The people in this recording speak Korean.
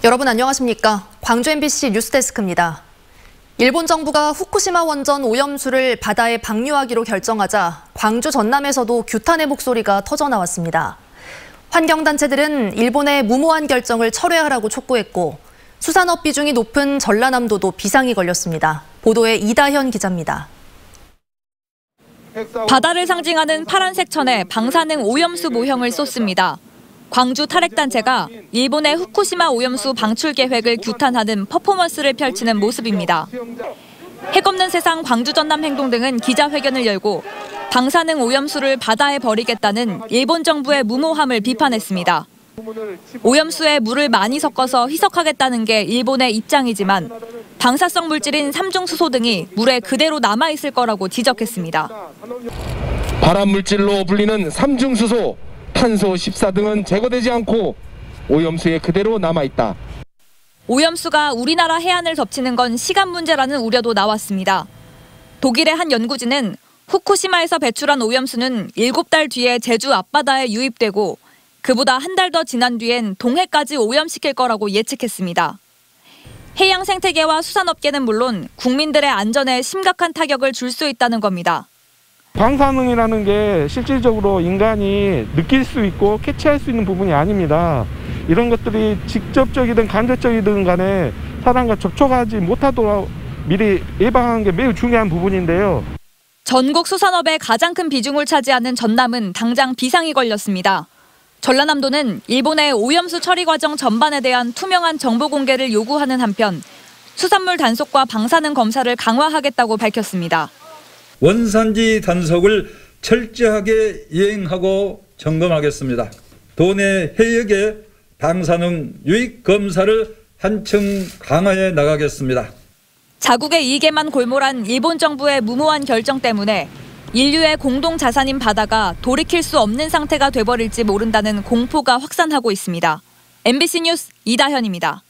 여러분 안녕하십니까? 광주 MBC 뉴스데스크입니다. 일본 정부가 후쿠시마 원전 오염수를 바다에 방류하기로 결정하자 광주 전남에서도 규탄의 목소리가 터져나왔습니다. 환경단체들은 일본의 무모한 결정을 철회하라고 촉구했고 수산업 비중이 높은 전라남도도 비상이 걸렸습니다. 보도에 이다현 기자입니다. 바다를 상징하는 파란색 천에 방사능 오염수 모형을 쏟습니다. 광주 탈핵단체가 일본의 후쿠시마 오염수 방출 계획을 규탄하는 퍼포먼스를 펼치는 모습입니다. 핵없는 세상 광주 전남 행동 등은 기자회견을 열고 방사능 오염수를 바다에 버리겠다는 일본 정부의 무모함을 비판했습니다. 오염수에 물을 많이 섞어서 희석하겠다는 게 일본의 입장이지만 방사성 물질인 삼중수소 등이 물에 그대로 남아있을 거라고 지적했습니다. 발암물질로 불리는 삼중수소, 탄소 14 등은 제거되지 않고 오염수에 그대로 남아있다. 오염수가 우리나라 해안을 덮치는 건 시간 문제라는 우려도 나왔습니다. 독일의 한 연구진은 후쿠시마에서 배출한 오염수는 7달 뒤에 제주 앞바다에 유입되고 그보다 한 달 더 지난 뒤엔 동해까지 오염시킬 거라고 예측했습니다. 해양 생태계와 수산업계는 물론 국민들의 안전에 심각한 타격을 줄 수 있다는 겁니다. 방사능이라는 게 실질적으로 인간이 느낄 수 있고 캐치할 수 있는 부분이 아닙니다. 이런 것들이 직접적이든 간접적이든 간에 사람과 접촉하지 못하도록 미리 예방하는 게 매우 중요한 부분인데요. 전국 수산업의 가장 큰 비중을 차지하는 전남은 당장 비상이 걸렸습니다. 전라남도는 일본의 오염수 처리 과정 전반에 대한 투명한 정보 공개를 요구하는 한편 수산물 단속과 방사능 검사를 강화하겠다고 밝혔습니다. 원산지 단속을 철저하게 이행하고 점검하겠습니다. 도내 해역의 방사능 유입 검사를 한층 강화해 나가겠습니다. 자국의 이익에만 골몰한 일본 정부의 무모한 결정 때문에 인류의 공동 자산인 바다가 돌이킬 수 없는 상태가 돼버릴지 모른다는 공포가 확산하고 있습니다. MBC 뉴스 이다현입니다.